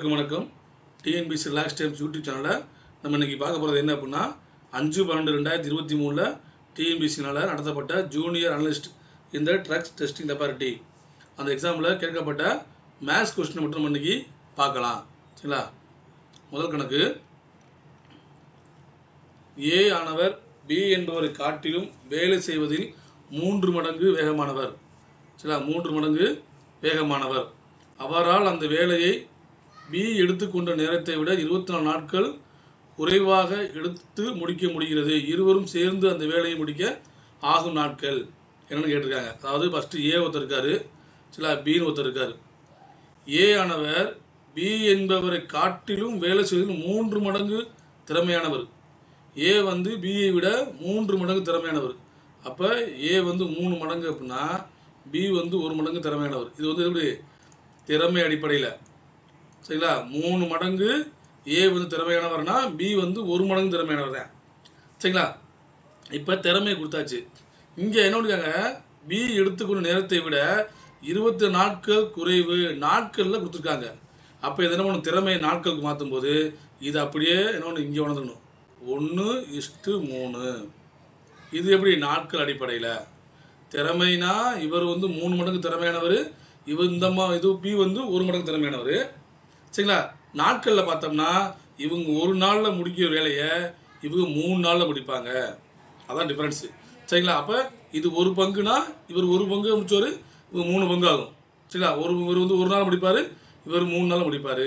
அனைவருக்கும் வணக்கம். TNPSC relax times YouTube சேனலில் நம்ம இன்றைக்கி பார்க்க போகிறது என்ன அப்படின்னா 5/12/2023 டிஎன்பிசினால் நடத்தப்பட்ட ஜூனியர் அனலிஸ்ட் இந்த ட்ரக்ஸ் டெஸ்டிங் லெபார்ட்டரி அந்த எக்ஸாமில் கேட்கப்பட்ட மேத்ஸ் கொஸ்டினை மட்டும் நம்ம இன்றைக்கி பார்க்கலாம். சரிங்களா? முதல் கணக்கு, ஏ ஆனவர் பி என்பவரை காட்டிலும் வேலை செய்வதில் 3 மடங்கு வேகமானவர். சரிங்களா? 3 மடங்கு வேகமானவர். அவரால் அந்த வேலையை பி எடுத்துக்கொண்ட நேரத்தை விட 24 நாட்கள் குறைவாக எடுத்து முடிக்க முடிகிறது. இருவரும் சேர்ந்து அந்த வேலையை முடிக்க ஆகும் நாட்கள் என்னன்னு கேட்டிருக்காங்க. அதாவது ஃபஸ்ட்டு ஏ ஒருத்தர் இருக்காரு, சில பின்னு ஒருத்தர் இருக்காரு. ஏ ஆனவர் பி என்பவரை காட்டிலும் வேலை செய்வதில் 3 மடங்கு திறமையானவர். ஏ வந்து பியை விட 3 மடங்கு திறமையானவர். அப்போ ஏ வந்து 3 மடங்கு அப்படின்னா பி வந்து 1 மடங்கு திறமையானவர். இது வந்து எப்படி திறமை அடிப்படையில், சரிங்களா? 3 மடங்கு ஏ வந்து திறமையானவர்னா பி வந்து 1 மடங்கு திறமையானவர் தான். சரிங்களா? இப்போ திறமையை கொடுத்தாச்சு. இங்கே என்ன பண்ணிருக்காங்க, பி எடுத்துக்கொண்ட நேரத்தை விட 20 நாட்கள் குறைவு நாட்களில் கொடுத்துருக்காங்க. அப்போ இது என்ன பண்ணும், திறமையை நாட்களுக்கு மாற்றும் போது இது அப்படியே என்ன ஒன்று இங்கே உணர்ந்துக்கணும், 1:3. இது எப்படி நாட்கள் அடிப்படையில். திறமைனா இவர் வந்து 3 மடங்கு திறமையானவர், இவர் இந்த இது பி வந்து 1 மடங்கு திறமையானவர். சரிங்களா? நாட்களில் பார்த்தோம்னா இவங்க 1 நாளில் முடிக்கிற வேலையை இவங்க 3 நாளில் முடிப்பாங்க. அதான் டிஃப்ரென்ஸு. சரிங்களா? அப்போ இது 1 பங்குனா இவர் 1 பங்கு முடிச்சவர், இவர் 3 பங்கு ஆகும். சரிங்களா? இவர் வந்து 1 நாள் முடிப்பார், இவர் 3 நாள் முடிப்பார்.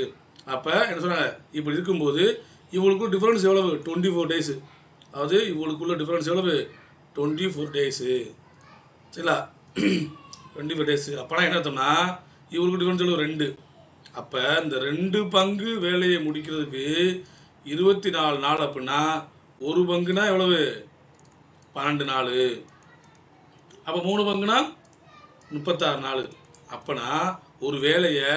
அப்போ என்ன சொன்னாங்க, இப்படி இருக்கும்போது இவங்களுக்குள்ள டிஃப்ரென்ஸ் எவ்வளவு, 24 டேஸு. அதாவது இவங்களுக்குள்ள டிஃப்ரென்ஸ் எவ்வளவு, 24 டேஸு. சரிங்களா? 24 டேஸு. அப்போனா என்ன அர்த்தம்னா இவங்களுக்கு டிஃப்ரென்ஸ் எவ்வளவு, 2. அப்போ இந்த 2 பங்கு வேலையை முடிக்கிறதுக்கு 24 நாள் அப்படின்னா 1 பங்குனா எவ்வளவு, 12 நாள். அப்போ 3 பங்குனா 36 நாள். அப்போனா ஒரு வேலையை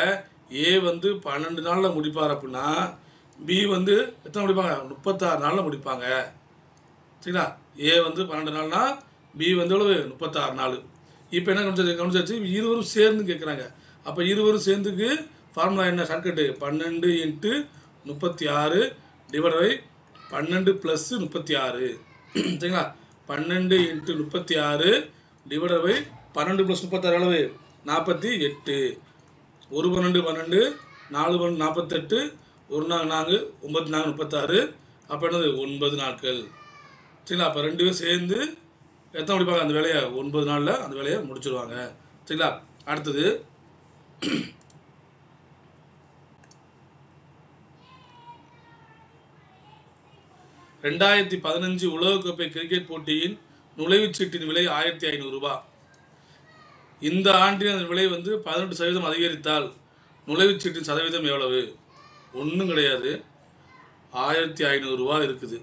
ஏ வந்து 12 நாளில் முடிப்பார் அப்படின்னா பி வந்து எத்தனை முடிப்பாங்க, 36 நாளில் முடிப்பாங்க. சரிங்களா? ஏ வந்து 12 நாள்னா பி வந்து எவ்வளவு, 36 நாள். இப்போ என்ன கவனிச்சாச்சு, இருவரும் சேர்ந்து கேட்குறாங்க. அப்போ இருவரும் சேர்ந்துக்கு ஃபார்முலா என்ன, ஷார்ட்கட்டு 12 × 36 / 12 + 36. சரிங்களா? 12 × 36 / 12 + 36 அளவு 48. 1 12 12, 4 12 48, 1 4 4, 9 4 36. அப்போ என்னது 9 நாட்கள். சரிங்களா? அப்போ 2 பேரும் சேர்ந்து எத்தனை முடிப்பாங்க அந்த வேலையை, 9 நாளில் அந்த வேலையை முடிச்சிருவாங்க. சரிங்களா? அடுத்தது, (2015) உலகக்கோப்பை கிரிக்கெட் போட்டியின் நுழைவுச்சீட்டின் விலை 1500 ரூபாய். இந்த ஆண்டின் அந்த விலை வந்து 18% அதிகரித்தால் நுழைவுச்சீட்டின் சதவீதம் எவ்வளவு? ஒன்றும் கிடையாது, 1500 ரூபாய் இருக்குது.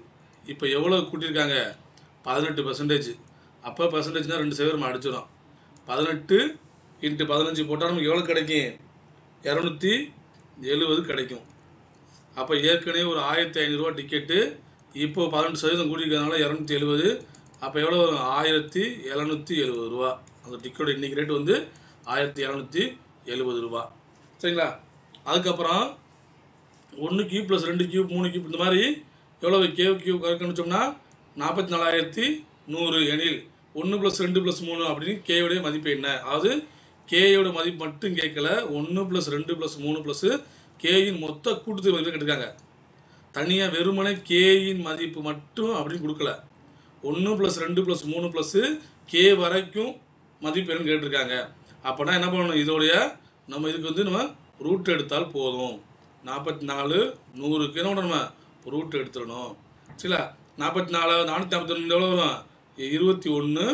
இப்போ எவ்வளோ கூட்டியிருக்காங்க, 18%. அப்போ பர்சன்டேஜ்னா 2 நம்ம அடிச்சிடும். 18 × 15 போட்டால் நமக்கு எவ்வளோ கிடைக்கும், 270 கிடைக்கும். அப்போ ஏற்கனவே ஒரு 1500 ரூபா டிக்கெட்டு, இப்போ 18% கூட்டியிருக்கிறதுனால 270. அப்போ எவ்வளோ வரும், 1770 ரூபா. அந்த டிக்கெட்டோட இன்னைக்கு ரேட்டு வந்து 1770 ரூபா. சரிங்களா? அதுக்கப்புறம் 1 கியூப் + 2 கியூப் 3 கியூப் இந்த மாதிரி எவ்வளோ கியூப் கணக்குச்சோம்னா 44,100 எனில் 1 + 2 + 3 அப்படின்னு கேயோடைய மதிப்பு என்ன? அதாவது கேயோட மதிப்பு மட்டும் கேட்கல, 1 + 2 + 3 + கேயின் மொத்த கூட்டுத்தொகை மதிப்பு கேட்டிருக்காங்க. தனியாக வெறுமனே கேயின் மதிப்பு மட்டும் அப்படின்னு கொடுக்கல, 1 + 2 + 3 + கே வரைக்கும் மதிப்பு என்னன்னு கேட்டிருக்காங்க. அப்போனா என்ன பண்ணணும், இதோடைய நம்ம இதுக்கு வந்து நம்ம ரூட் எடுத்தால் போதும். 44 100க்கு என்ன பண்ணணும், நம்ம ரூட் எடுத்துடணும். சரிங்களா? 44 442 எவ்வளோ வரும், 21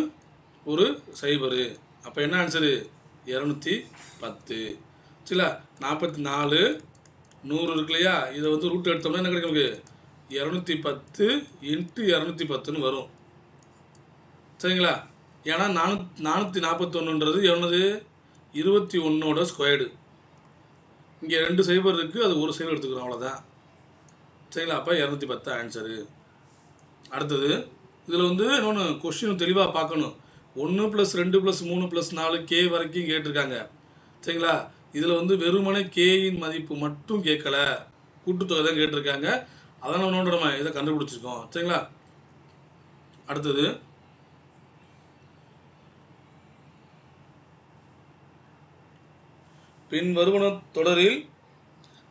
ஒரு 0. அப்போ என்ன ஆன்சரு, 210. சரிங்களா? 44 100 இருக்கு இல்லையா, இதை வந்து ரூட் எடுத்தோம்னா என்ன கிடைக்கும், நமக்கு 210 × 210 வரும். சரிங்களா? ஏன்னா 441ன்றது எவ்வளவு, 21ஓட ஸ்கொயர்டு. இங்கே 2 0 இருக்குது, அது 1 0 எடுத்துக்கிறோம், அவ்வளோதான். சரிங்களா? அப்போ 210 ஆன்சரு. அடுத்தது, இதில் வந்து இன்னொன்று கொஸ்டின் தெளிவாக பார்க்கணும். 1 + 2 + 3 + 4 கே வரைக்கும் கேட்டிருக்காங்க. சரிங்களா? இதில் வந்து வெறுமனே கேயின் மதிப்பு மட்டும் கேட்கல, கூட்டுத்தொகை தான் கேட்டிருக்காங்க. அதான் நம்ம இதை கண்டுபிடிச்சிருக்கோம். சரிங்களா? அடுத்தது பின் வருவன தொடரில்,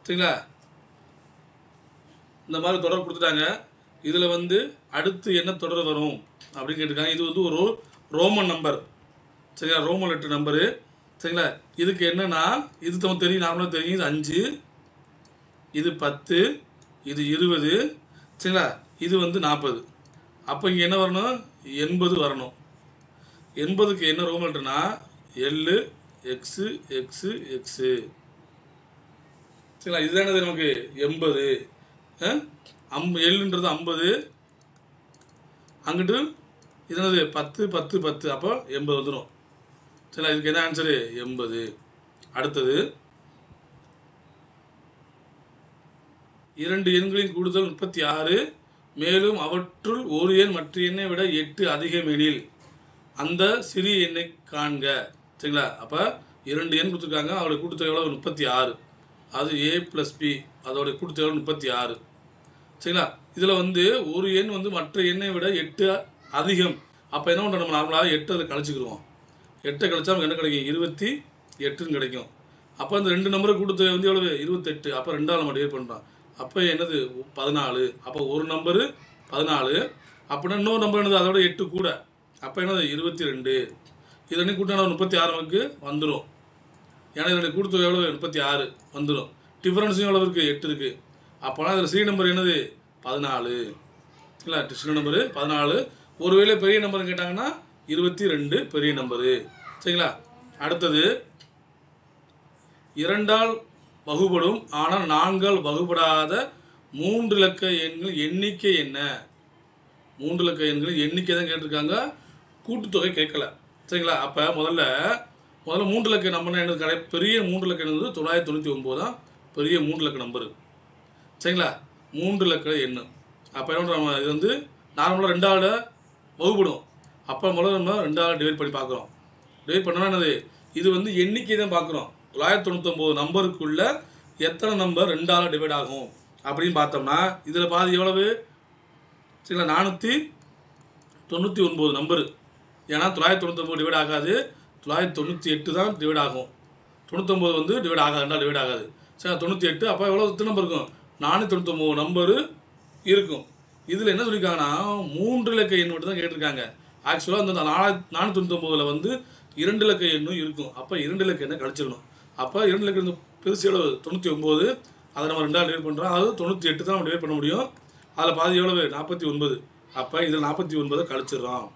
சரிங்களா, இந்த மாதிரி தொடர் கொடுத்துட்டாங்க. இதில் வந்து அடுத்து என்ன தொடர் வரும் அப்படின்னு கேட்டிருக்காங்க. இது வந்து ஒரு ரோமன் நம்பர், சரிங்களா, ரோமன் லெட்டர் நம்பரு. சரிங்களா? இதுக்கு என்னன்னா, இது நமக்கு தெரியும், நார்மலாக தெரியும். இது 5, இது 10, இது 20, சரிங்களா, இது வந்து 40. அப்போ இங்கே என்ன வரணும்? 80 வரணும். 80க்கு என்ன ரோமன் லெட்டர்னா எல், எக்ஸு, எக்ஸு, எக்ஸு. சரிங்களா? இதுதானது நமக்கு 80. எல்லுன்றது 50, அங்கிட்டு இது என்னது 10, 10, 10. அப்போ 80 வந்துடும். சரிங்களா? இதுக்கு என்ன ஆன்சரு? 80. அடுத்தது 2 எண்களின் கூடுதல் 36, மேலும் அவற்றுள் ஒரு எண் மற்ற எண்ணை விட 8 அதிகம் எனில் அந்த சிறிய எண்ணை காண்க. சரிங்களா? அப்போ 2 எண் கொடுத்துருக்காங்க, அவருடைய கூட்டுத்தொகை எவ்வளவு? 36. அது a + b, அதோடைய கூட்டுத்தொகை 36. சரிங்களா? இதில் வந்து ஒரு எண் வந்து மற்ற எண்ணை விட 8 அதிகம். அப்போ என்ன பண்ணுறோம்? நம்ம நார்மலாக 8 அதில் கழிச்சுக்கிடுவோம். 8 கழிச்சா நமக்கு என்ன கிடைக்கும்? 28ன்னு கிடைக்கும். அப்போ இந்த 2 நம்பரை கூட்டுத்தொகை வந்து எவ்வளவு? 28. அப்போ 2ஆல் நம்ம டிவைட் பண்ணுறோம். அப்போ என்னது? 14. அப்போ ஒரு நம்பரு 14. அப்படின்னா இன்னொரு நம்பர் என்னது? அதோட 8 கூட. அப்போ என்னது? 22. இது ரெண்டு கூட்டினா 36 நமக்கு வந்துடும். ஏன்னா இதனுடைய கூட்டுத்தொகை எவ்வளவு? 36 வந்துடும். டிஃபரன்ஸும் எவ்வளவு இருக்குது? 8 இருக்குது. அப்போனா இதில் சி நம்பர் என்னது? 14. இல்லை, சி நம்பரு 14. ஒருவேளை பெரிய நம்பர் கேட்டாங்கன்னா 22 பெரிய நம்பரு. சரிங்களா? அடுத்தது 2ஆல் வகுப்படும் ஆனால் 4ஆல் வகுப்படாத 3 இலக்க எண்கள் எண்ணிக்கை என்ன? 3 இலக்க எண்கள் எண்ணிக்கை தான் கேட்டிருக்காங்க, கூட்டுத்தொகை கேட்கல. சரிங்களா? அப்போ முதல்ல 3 இலக்க நம்பர்னா என்னது? பெரிய 3 இலக்க எண் 999 தான் பெரிய 3 இலக்க நம்பரு. சரிங்களா? 3 இலக்க எண். அப்போ என்ன நம்ம இது வந்து நார்மலாக 2ஆல் வகுப்படும். அப்போ முதல்ல நம்ம 2ஆல் டிவைட் பண்ணி பார்க்குறோம். டிவைட் பண்ணோன்னா என்னது? இது வந்து எண்ணிக்கை தான் பார்க்குறோம். 999 நம்பருக்குள்ள எத்தனை நம்பர் 2ஆல் டிவைட் ஆகும் அப்படின்னு பார்த்தோம்னா இதில் பாதி எவ்வளவு? சரிங்களா? 499 நம்பரு. ஏன்னா 999 டிவைட் ஆகாது, 998 தான் டிவைட் ஆகும். 99 வந்து டிவைட் ஆகாது, 2ஆல் டிவைட் ஆகாது. சரி, 98. அப்போ எவ்வளோ எத்தனை நம்பர் இருக்கும்? 499 நம்பரு இருக்கும். இதில் என்ன சொல்லியிருக்காங்கன்னா 3 இலக்க எண் மட்டும் தான் கேட்டிருக்காங்க. ஆக்சுவலாக அந்த 499 வந்து 2 இலக்க எண்ணும் இருக்கும். அப்போ 2 இலக்க எண்ணை கழிச்சிடணும். அப்போ 2 இலக்க எண் பெருசு எவ்வளவு? 99. அதை நம்ம 2ஆல் டிவைட் பண்ணுறோம். அதாவது 98 தான் நம்ம டிவைட் பண்ண முடியும். அதில் பாதி எவ்வளவு? 49. அப்போ இதில் 49 கழிச்சிடுறோம்.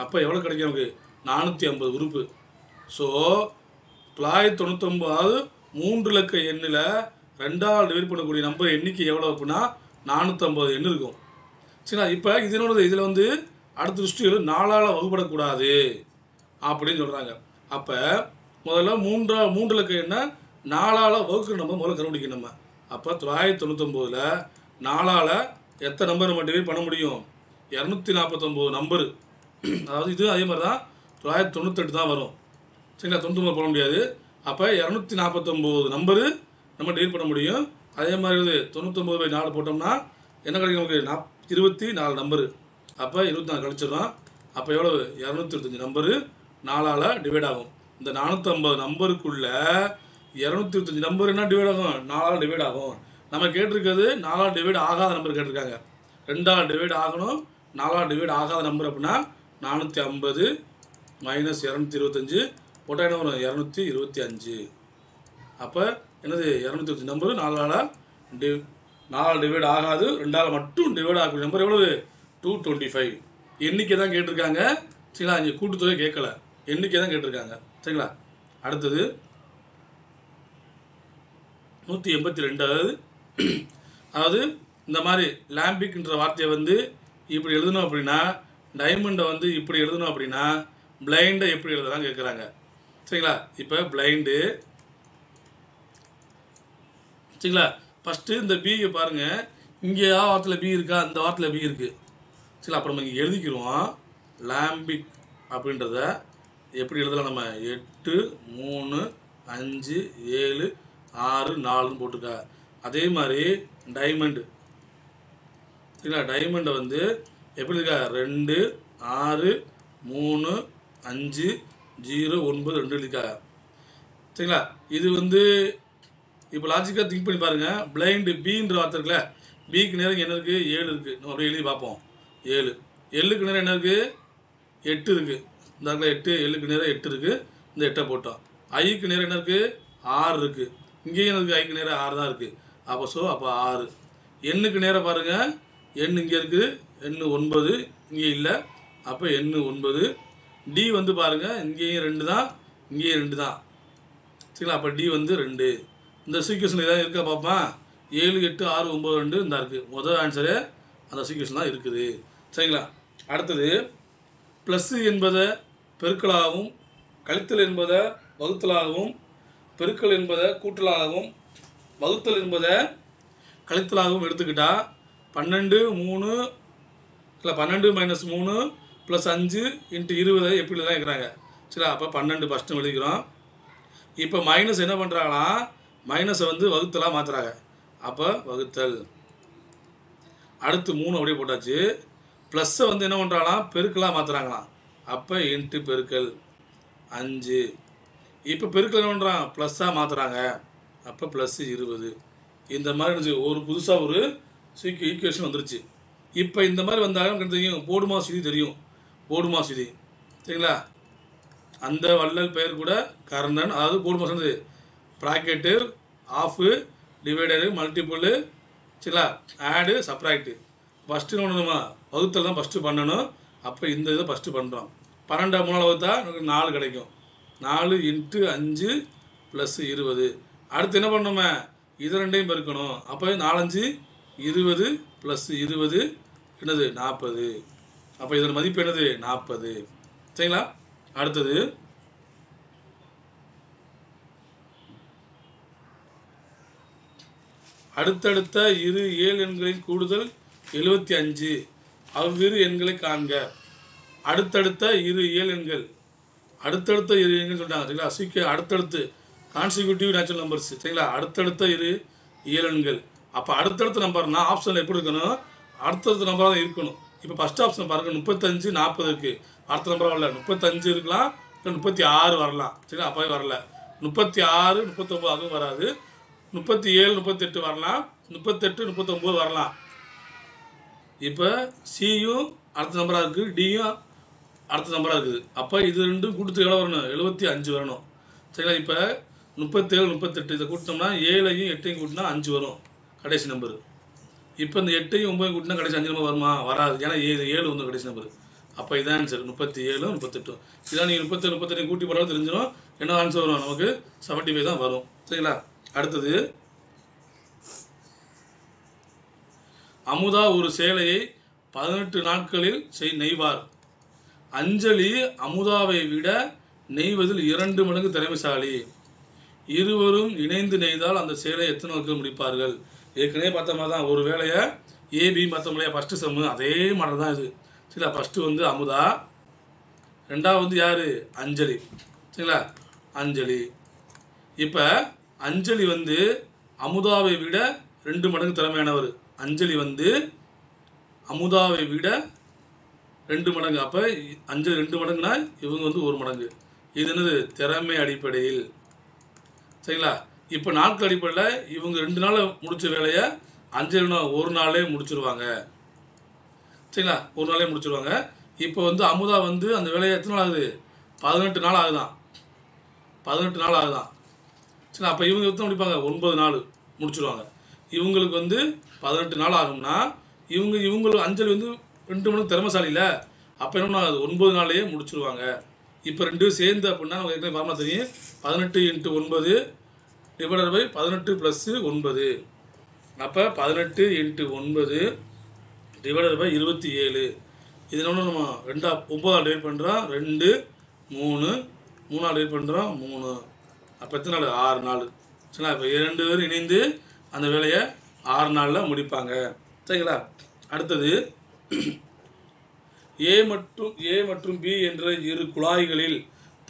அப்போ எவ்வளோ கிடைக்கும் நமக்கு? 450 உறுப்பு. ஸோ 999, அதாவது 3 இலக்க எண்ணில் 2ஆல் டிவைட் பண்ணக்கூடிய நம்பர் எண்ணிக்கை எவ்வளோ அப்படின்னா 450 எண் இருக்கும். சரிங்களா? இப்போ இதனோட இதில் வந்து அடுத்த திருஷ்டிகள் 4ஆல் வகுப்படக்கூடாது அப்படின்னு சொல்கிறாங்க. அப்போ முதல்ல 3 இலக்க எண்ணை 4ஆல் வகுக்கிற நம்பர் முதல்ல கண்டுபிடிக்கணும் நம்ம. அப்போ 999ல் 4ஆல் எத்தனை நம்பர் நம்ம டிவைட் பண்ண முடியும்? 249 நம்பரு. அதாவது இது அதே மாதிரி தான் 998 தான் வரும். சரிங்களா? 99 போட முடியாது. அப்போ 249 நம்பரு நம்ம டிவைட் பண்ண முடியும். அதே மாதிரி 99/4 போட்டோம்னா என்ன கிடைக்கும் நமக்கு? 24 நம்பரு. அப்போ 24 கழிச்சிடறோம். அப்போ எவ்வளவு? 225 நம்பரு 4ஆல் டிவைட் ஆகும். இந்த 450 நம்பருக்குள்ள 225 நம்பர் என்ன டிவைட் ஆகும்? 4ஆல் டிவைட் ஆகும். நம்ம கேட்டிருக்கிறது 4ஆல் டிவைட் ஆகாத நம்பர் கேட்டிருக்காங்க. 2ஆல் டிவைட் ஆகணும். 4ஆல் டிவைட் ஆகாத நம்பர் அப்படின்னா 450 மைனஸ் 225 போட்டால் என்ன வரும்? 225. அப்போ என்னது? 225 நம்பரு 4ஆல் டிவைட் ஆகாது. 2ஆல் மட்டும் டிவைட் ஆகக்கூடிய நம்பர் எவ்வளவு? 225. எண்ணிக்கை தான் கேட்டிருக்காங்க. சரிங்களா? இங்கே கூட்டுத்தொகை கேட்கல, எண்ணிக்கை தான் கேட்டிருக்காங்க. சரிங்களா? அடுத்தது 182. அதாவது இந்த மாதிரி லாம்பிக்ன்ற வார்த்தையை வந்து இப்படி எழுதணும் அப்படின்னா, டைமண்டை வந்து இப்படி எழுதணும் அப்படின்னா பிளைண்டை எப்படி எழுதலாம் கேட்குறாங்க. சரிங்களா? இப்போ பிளைண்டு, சரிங்களா, ஃபஸ்ட்டு இந்த பியை பாருங்கள். இங்கே வார்த்தையில் பி இருக்கா? இந்த வார்த்தையில் பி இருக்குது. சரி, அப்புறம் நம்ம இங்கே எழுதிக்கிறோம். லாம்பிக் அப்படின்றத எப்படி எழுதலாம்? நம்ம 8, 3, 5 7 6 4ன்னு போட்டுருக்கா. அதே மாதிரி டைமண்ட் சரிங்களா, டைமண்டை வந்து எப்படி இருக்கா 2 6 3 5 0 9 2 இருக்கா சரிங்களா. இது வந்து இப்போ லாஜிக்காக திங்க் பண்ணி பாருங்க. பிளைண்டு பின்ற வார்த்தை இருக்குல்ல, பிக்கு நேரம் என்ன இருக்கு 7 இருக்கு. நம்ம அப்படியே எழுதி பார்ப்போம். 7 எல்லுக்கு நேரம் என்ன இருக்கு 8 இருக்கு. இந்த இடத்துல 8 எல்லுக்கு நேரம் 8 இருக்கு. இந்த 8 போட்டோம். ஐக்கு நேரம் என்ன இருக்கு 6 இருக்கு. இங்கேயும் இருக்கு ஐக்கு நேரம் 6 தான் இருக்கு. அப்போ 6. எண்ணுக்கு நேரம் பாருங்க, எண் இங்கே இருக்குது, எண் 9 இங்கே இல்லை. அப்போ எண் 9. டி வந்து பாருங்க, இங்கேயும் 2 தான், இங்கேயும் 2 தான் சரிங்களா. அப்போ டி வந்து 2. இந்த சீக்வன்ஸில் ஏதாவது இருக்கா பார்ப்போம். 7 8 6 9 2 இந்த இருக்குது. முதல் ஆன்சரு அந்த சீக்வன்ஸ் தான் இருக்குது சரிங்களா. அடுத்தது ப்ளஸ் என்பதை பெருக்கலாகவும், கழித்தல் என்பதை வகுத்தலாகவும், பெருக்கல் என்பதை கூட்டலாகவும், வகுத்தல் என்பதை கழித்தலாகவும் எடுத்துக்கிட்டா 12 3 இல்லை 12 - 3 + 5 × 20 எப்படிலாம் இருக்கிறாங்க சரி. அப்போ 12 ஃபஸ்ட்டு எழுதிக்கிறோம். இப்போ மைனஸ் என்ன பண்ணுறாங்கன்னா மைனஸை வந்து வகுத்தலாக மாற்றுறாங்க. அப்போ வகுத்தல். அடுத்து 3 அப்படியே போட்டாச்சு. ப்ளஸ்ஸை வந்து என்ன பண்ணுறாங்களாம் பெருக்கலாக மாற்றுறாங்களாம். அப்போ இன்ட்டு பெருக்கல் 5. இப்போ பெருக்கல் என்ன பண்ணுறான் ப்ளஸ்ஸாக மாற்றுறாங்க. அப்போ ப்ளஸ் 20. இந்த மாதிரி இருந்துச்சு. ஒரு புதுசாக ஒரு ஈக்குவேஷன் வந்துருச்சு. இப்போ இந்த மாதிரி வந்தாலும் தெரியும் போடுமாஸ் விதி தெரியும். போடுமாஸ் விதி சரிங்களா. அந்த வள்ளல் பெயர் கூட கர்ணன். அதாவது போடுமாஸ் வந்து ப்ராக்கெட்டு, ஆஃபு, டிவைடரு, மல்டிப்புள் சரிங்களா, ஆடு, சப்ராக்டு. ஃபஸ்ட்டு என்ன பண்ணணுமா வகுத்தல் தான் ஃபஸ்ட்டு பண்ணணும். அப்போ இந்த இதை ஃபஸ்ட்டு பண்ணுறோம். 12 3 வகுத்தா நமக்கு 4 கிடைக்கும். 4 × 5 + 20. அடுத்து என்ன பண்ணணுமே இது ரெண்டையும் பெருக்கணும். அப்போ 4 5 20 + 20 என்னது 40. அப்போ இதோட மதிப்பு என்னது 40 சரிங்களா. அடுத்தது அடுத்தடுத்த இரு ஏழு எண்களின் கூடுதல் 75. அவ்விரு எண்களை காண்க. அடுத்தடுத்த இரு ஏழு எண்கள், அடுத்தடுத்த இரு எண்கள் சொல்லிட்டாங்க சரிங்களா. அடுத்தடுத்து கான்சிக்யூட்டிவ் நேச்சுரல் நம்பர்ஸ் சரிங்களா. அடுத்தடுத்த இரு ஏழு எண்கள். அப்போ அடுத்தடுத்த நம்பர்னா ஆப்ஷனில் எப்படி இருக்கணும் அடுத்தடுத்த நம்பராக தான் இருக்கணும். இப்போ ஃபஸ்ட் ஆப்ஷன் பாருங்க 35 40 இருக்கு. அடுத்த நம்பராக வரல. 35 இருக்கலாம், இல்லை 36 வரலாம் சரிங்களா. அப்போவே வரல. 36 39 அதுவும் வராது. 37 38 வரலாம். 38 39 வரலாம். இப்போ சியும் அடுத்த நம்பராக இருக்குது, டியும் அடுத்த நம்பராக இருக்குது. அப்போ இது ரெண்டும் கூட்டத்துக்கு எவ்வளோ வரணும் 75 வரணும் சரிங்களா. இப்போ 37 38 இதை கூட்டினோம்னா 7ஐயும் 8ஐயும் கூட்டினா 5 வரும் கடைசி நம்பர். இப்போ இந்த 8ஐயும் 9ஐயும் கூட்டினா கடைசி 5 நம்பர் வருமா வராது. ஏன்னா 7 வந்து கடைசி நம்பர். அப்போ இதான் ஆன்சர் 37 38. இதான் நீங்கள் 37 38 கூட்டி போனாலும் தெரிஞ்சிடும் என்ன ஆன்சர் வரும் நமக்கு 75 தான் வரும் சரிங்களா. அடுத்தது அமுதா ஒரு சேலையை 18 நாட்களில் நெய்வார். அஞ்சலி அமுதாவை விட நெய்வதில் 2 மடங்கு திறமைசாலி. இருவரும் இணைந்து நெய்தால் அந்த சேலையை எத்தனை நாட்கள் முடிப்பார்கள். ஏற்கனவே பார்த்த மாதிரி தான் ஒரு வேலையை ஏபி பார்த்த முடியாது. ஃபஸ்ட்டு சம்மு அதே மாதிரி தான் இது சரிங்களா. ஃபஸ்ட்டு வந்து அமுதா, ரெண்டாவது வந்து யார் அஞ்சலி சரிங்களா. அஞ்சலி. இப்போ அஞ்சலி வந்து அமுதாவை விட 2 மடங்கு திறமையானவர். அஞ்சலி வந்து அமுதாவை விட 2 மடங்கு. அப்போ அஞ்சலி 2 மடங்குனா இவங்க வந்து 1 மடங்கு. இது என்னது திறமை அடிப்படையில் சரிங்களா. இப்போ நாட்கள் அடிப்படையில் இவங்க 2 நாள் முடிச்ச வேலையை அஞ்சலி 1 நாளே முடிச்சிருவாங்க சரிங்களா. 1 நாளே முடிச்சிருவாங்க. இப்போ வந்து அமுதா வந்து அந்த வேலையை எத்தனை நாள் ஆகுது 18 நாள் ஆகுதான். 18 நாள் ஆகுதான் சரி. அப்போ இவங்க எத்தனை முடிப்பாங்க 9 நாள் முடிச்சிருவாங்க. இவங்களுக்கு வந்து 18 நாள் ஆகும்னா இவங்களுக்கு அஞ்சலி வந்து 2 மடங்கு திறமைசாலியில். அப்போ என்ன 9 நாளையே முடிச்சிருவாங்க. இப்போ 2 சேர்ந்து அப்படின்னா நமக்கு ஏற்கனவே ஃபார்முலா தெரியும். 18 × 9 ÷ 18 + 9. அப்போ 18 × 9 ÷ 27. இது என்ன நம்ம 9 டிவைட் பண்ணுறோம் 2 3 3 டிவைட் பண்ணுறோம் 3. அப்போ எத்தனை நாள் 6 நாள் சரிங்களா. இப்போ 2 பேரும் இணைந்து அந்த வேலையை 6 நாளில் முடிப்பாங்க சரிங்களா. அடுத்தது ஏ மற்றும் பி என்ற இரு குழாய்களில்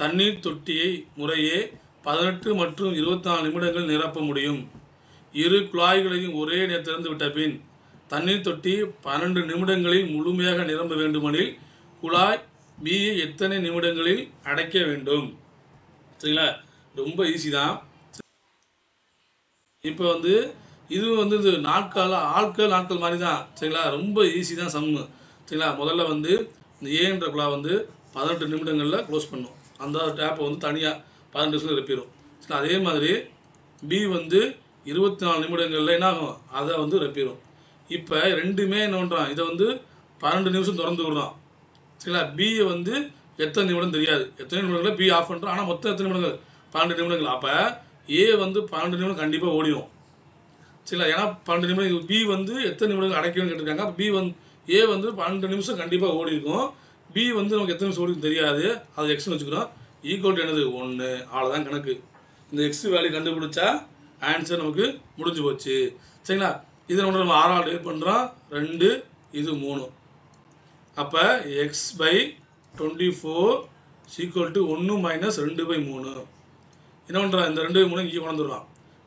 தண்ணீர் தொட்டியை முறையே 18 மற்றும் 24 நிமிடங்கள் நிரப்ப முடியும். இரு குழாய்களையும் ஒரே நேரம் திறந்து விட்ட பின் தண்ணீர் தொட்டி 12 நிமிடங்களில் முழுமையாக நிரம்ப வேண்டுமெனில் குழாய் பியை எத்தனை நிமிடங்களில் அடைக்க வேண்டும்? சரிங்களா, ரொம்ப ஈஸி தான். இப்போ வந்து இது வந்து இது ஆட்கள் மாதிரி தான். சரிங்களா, ரொம்ப ஈஸி தான் சம்மு. சரிங்களா, முதல்ல வந்து இந்த ஏன்ற குழாய் வந்து 18 நிமிடங்களில் க்ளோஸ் பண்ணும். அந்த டேப்பை வந்து தனியாக 12 நிமிஷம் ரெப்பிடும். சரி, அதே மாதிரி பி வந்து 24 நிமிடங்களில் என்ன ஆகும், அதை வந்து ரெப்பிடும். இப்போ ரெண்டுமே என்ன பண்ணுறான், இதை வந்து 12 நிமிஷம் திறந்து விடுறான். சரிங்களா, பியை வந்து எத்தனை நிமிடம் தெரியாது, எத்தனை நிமிடங்களில் பி ஆஃப் பண்ணுறான். ஆனால் மொத்தம் எத்தனை நிமிடங்கள், 12 நிமிடங்கள். அப்போ ஏ வந்து 12 நிமிடம் கண்டிப்பாக ஓடிடும். சரிங்களா, ஏன்னா 12 நிமிடம். பி வந்து எத்தனை நிமிடங்கள் அடைக்கணும்னு கேட்டிருக்காங்க. அப்போ பி வந்து ஏ வந்து 12 நிமிஷம் கண்டிப்பாக ஓடி இருக்கும். பி வந்து நமக்கு எத்தனை நிமிஷம் ஓடி தெரியாது, அது எக்ஸ்னு வச்சுக்கிறோம். ஈக்குவல் டு என்னது, 1. அவ்வளோதான் கணக்கு. இந்த எக்ஸ் வேல்யூ கண்டுபிடிச்சா ஆன்சர் நமக்கு முடிஞ்சு போச்சு. சரிங்களா, இதில் ஒன்று நம்ம 6 டிவைட் பண்ணுறோம், 2, இது 3. அப்போ x by 24 equal to 1 minus 2/3. என்ன பண்ணுறான், இந்த 2/3 இங்கே கொண்டுடுறான்.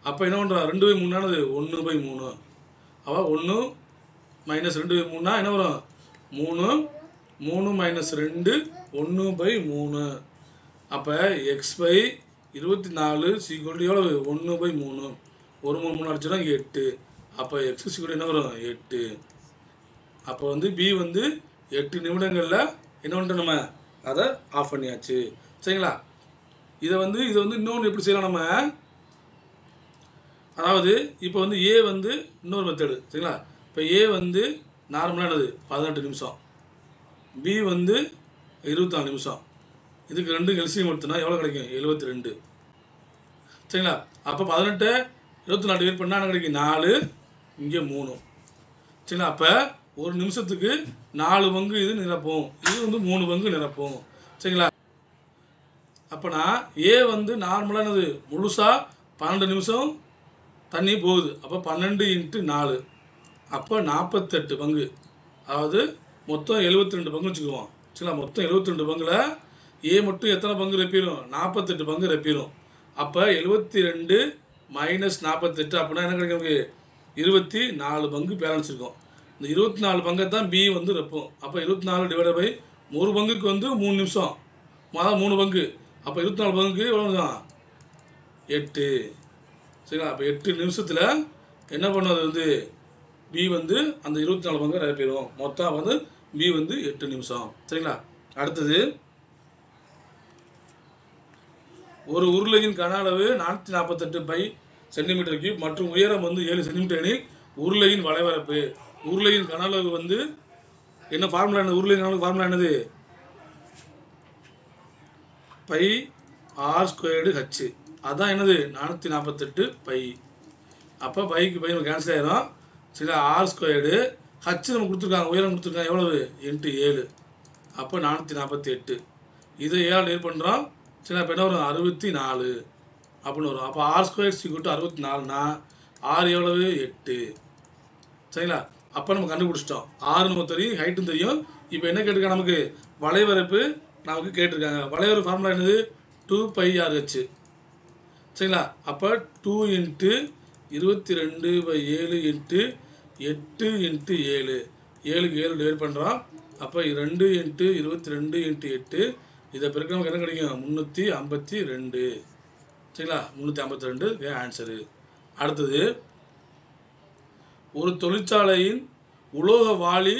அப்போ என்ன பண்ணுறான், 2/3 1/3. அப்போ 1 மைனஸ் 2/3 என்ன வரும், 3. 3 மைனஸ் 2 1/3. அப்போ எக்ஸ் பை 24 ஈக்குவல் டு எவ்வளவு, 1/3. 1 3 3 அடிச்சோன்னா இங்கே 8. அப்போ எக்ஸ் ஈக்குவல் என்ன வரும், 8. அப்போ வந்து பி வந்து 8 நிமிடங்களில் என்ன பண்ணுறோம், நம்ம அதை ஆஃப் பண்ணியாச்சு. சரிங்களா, இதை வந்து இன்னொன்று எப்படி செய்யலாம் நம்ம, அதாவது இப்போ வந்து ஏ வந்து இன்னொரு மெத்தடு. சரிங்களா, இப்போ ஏ வந்து நார்மலானது 18 நிமிஷம், பி வந்து 24 நிமிஷம். இதுக்கு 2 எல்சிஎம் எடுத்தோம்னா எவ்வளோ கிடைக்கும், 72. சரிங்களா, அப்போ 18 24 டிவைட் பண்ணால் என்ன கிடைக்கும், 4, இங்கே 3. சரிங்களா, அப்போ ஒரு நிமிஷத்துக்கு 4 பங்கு இது நிரப்பும், இது வந்து 3 பங்கு நிரப்பும். சரிங்களா, அப்போனா ஏ வந்து நார்மலானது முழுசாக 12 நிமிஷம் தண்ணி போகுது. அப்போ 12 × 4, அப்போ 48 பங்கு. அதாவது மொத்தம் 72 பங்கு வச்சுக்குவோம். சரிங்களா, மொத்தம் 72 பங்குல ஏ மட்டும் எத்தனை பங்கு ரெப்பிடும், 48 பங்கு ரெப்பிடும். அப்போ 72 மைனஸ் 48 அப்படின்னா என்ன கிடைக்கும், 24 பங்கு பேலன்ஸ் இருக்கும். இந்த 24 பங்கை தான் பி வந்து ரெப்போம். அப்போ 24 டிவைட் பை ஒரு பங்குக்கு வந்து 3 நிமிஷம், அதான் 3 பங்கு. அப்போ 24 பங்குக்கு எவ்வளோ தான், 8. சரிங்களா, அப்போ 8 நிமிஷத்தில் என்ன பண்ணுறது வந்து பி வந்து அந்த 24 பங்கு ரெப்பிடும். மொத்தம் வந்து பி வந்து 8 நிமிஷம். சரிங்களா, அடுத்தது ஒரு உருளையின் கன அளவு 448 சென்டிமீட்டர் கியூப் மற்றும் உயரம் வந்து 7 சென்டிமீட்டர் எனில் உருளையின் வளைவரப்பு. உருளையின் கன அளவு வந்து என்ன ஃபார்முலா, என்ன உருளையின் கன அளவு ஃபார்முலா என்னது, பை ஆர் ஸ்கொயர்டு ஹச். அதான் என்னது 448 பை. அப்போ பைக்கு பை நமக்கு கேன்சல் ஆயிரும். சரிங்களா, ஆர் ஸ்கொயர்டு ஹச் நம்ம கொடுத்துருக்காங்க, உயரம் கொடுத்துருக்காங்க எவ்வளவு, 8 அப்போ 448. இதை 7 டிவைட் பண்ணுறோம். சரிங்களா, இப்போ என்ன வரும், 64 அப்படின்னு வரும். அப்போ ஆர் ஸ்கொயர் ஈக்குவல் டு 64னா ஆர் எவ்வளவு, 8. சரிங்களா, அப்போ நம்ம கண்டுபிடிச்சிட்டோம். ஆறு நமக்கு தெரியும், ஹைட்டும் தெரியும். இப்போ என்ன கேட்டிருக்காங்க, நமக்கு வளைவரப்பு நமக்கு கேட்டிருக்காங்க. வளைவரப்பு ஃபார்முலா என்னது, 2πRH. சரிங்களா, அப்போ 2 × 22/7 × 8 × 7. 7க்கு 7 டிவைட் பண்ணுறோம். அப்போ 2 × 22 × 8. இதை பிறகு நமக்கு என்ன கிடைக்கும், 352. சரிங்களா, 352 ஆன்சரு. அடுத்தது, ஒரு தொழிற்சாலையின் உலோக வாளி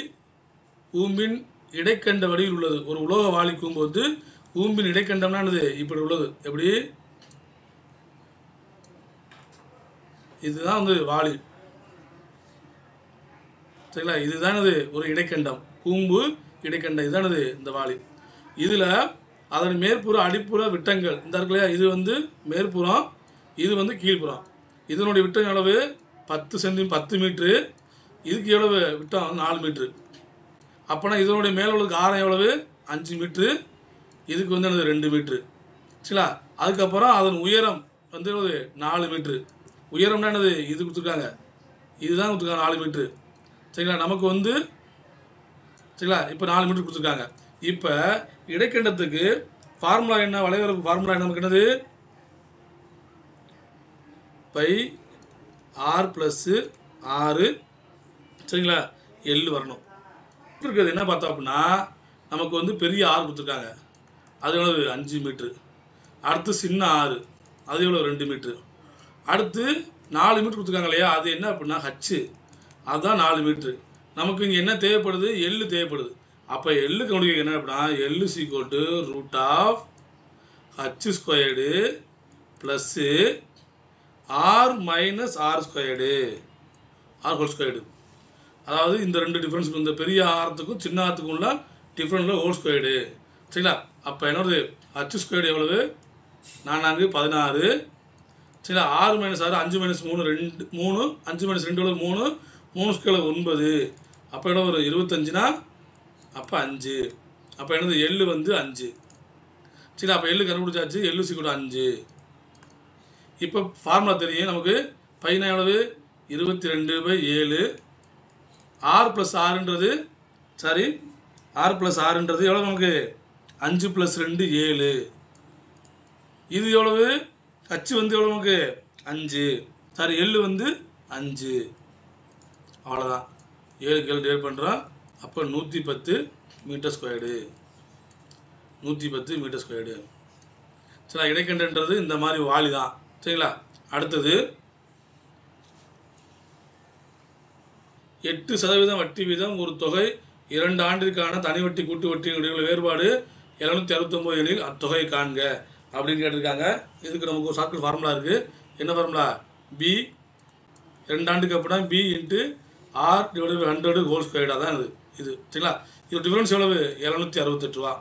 கூம்பின் இடைக்கண்ட வடிவில் உள்ளது. ஒரு உலோக வாளி கூம்பு வந்து கூம்பின் இடைக்கண்டம்னா என்னது, இப்படி உள்ளது. எப்படி, இதுதான் வந்து வாளி. சரிங்களா, இதுதான் ஒரு இடைக்கண்டம், கூம்பு இடைக்கண்டம், இதுதானது இந்த வாளி. இதுல அதன் மேற்புற அடிப்புற விட்டங்கள் இந்த இருக்குல்லையா, இது வந்து மேற்புறம், இது வந்து கீழ்ப்புறம். இதனுடைய விட்டம் எவ்வளவு, 10 மீட்ரு. இதுக்கு எவ்வளவு விட்டம், 4 மீட்ரு. அப்போனா இதனுடைய மேல உள்ள ஆரம் எவ்வளவு, 5 மீட்ரு. இதுக்கு வந்து என்னது 2 மீட்ரு. சரிங்களா, அதுக்கப்புறம் அதன் உயரம் வந்து 4 மீட்ரு. உயரம்னா என்னது, இது கொடுத்துருக்காங்க, இதுதான் கொடுத்துருக்காங்க 4 மீட்ரு. சரிங்களா, நமக்கு வந்து சரிங்களா, இப்போ 4 மீட்டர் கொடுத்துருக்காங்க. இப்போ இடைக்கண்டத்துக்கு ஃபார்முலா என்ன, வளைவரப்பு ஃபார்முலா என்ன, நமக்கு என்னது பை ஆர் ப்ளஸ் 6 சரிங்களா எல் வரணும். இருக்கிறது என்ன பார்த்தோம் அப்படின்னா நமக்கு வந்து பெரிய ஆறு கொடுத்துருக்காங்க, அது எவ்வளவு 5 மீட்ரு. அடுத்து சின்ன ஆறு, அது எவ்வளோ 2 மீட்ரு. அடுத்து 4 மீட்ரு கொடுத்துருக்காங்க இல்லையா, அது என்ன அப்படின்னா ஹச்சு, அதுதான் 4 மீட்ரு. நமக்கு இங்கே என்ன தேவைப்படுது, எள்ளு தேவைப்படுது. அப்போ எள்ளு கண்டுபிடிக்க என்ன அப்படின்னா L is equal to root of H squared plus R minus R squared, R whole squared. அதாவது இந்த ரெண்டு டிஃப்ரென்ஸ், இந்த பெரிய ஆரத்துக்கும் சின்ன ஆரத்துக்கும் உள்ள டிஃப்ரென்ஸில் ஹோல் ஸ்கொயர்டு சரிங்களா. அப்போ என்னது ஹச் ஸ்கொயர்டு எவ்வளவு 4 16 சரிங்களா. 6 மைனஸ் 6 5 மைனஸ் 3 2 3 5 மைனஸ் 2 எவ்வளவு 3 3 ஸ்கொயர் 9. அப்போ எவ்வளோ ஒரு 25னா அப்போ 5. அப்போ என்னது எள்ளு வந்து 5 சரி. அப்போ எள்ளு கண்டுபிடிச்சாச்சு, எள்ளு சீக்கிரம் 5. இப்போ ஃபார்முலா தெரியும் நமக்கு, பையனா எவ்வளவு 22/7. ஆர் ப்ளஸ் ஆறுன்றது சாரி ஆர் ப்ளஸ் ஆறுன்றது எவ்வளோ நமக்கு 5 + 2 7. இது எவ்வளவு ஹச் வந்து எவ்வளோ நமக்கு 5 சாரி எள்ளு வந்து 5. அவ்வளோதான் 7 டிவைட் பண்ணுறோம். அப்போ 110 மீட்டர் ஸ்கொயர்டு, 110 மீட்டர் ஸ்கொயர்டு சரி. இடைக்கண்டன்றது இந்த மாதிரி வாலி தான் சரிங்களா. அடுத்தது 8% வட்டி வீதம் ஒரு தொகை 2 ஆண்டிற்கான தனி வட்டி கூட்டு வட்டி வேறுபாடு 769 எனில் அத்தொகை காண்க அப்படின்னு கேட்டிருக்காங்க. இதுக்கு நமக்கு ஒரு ஷார்ட்கட் ஃபார்முலா இருக்கு. என்ன ஃபார்முலா, பி 2 ஆண்டுக்கு அப்படின்னா P into R divided by 100 whole ஸ்கொயர்டாக தான் இது சரிங்களா. இது டிஃபரன்ஸ் எவ்வளவு 768 ரூபா.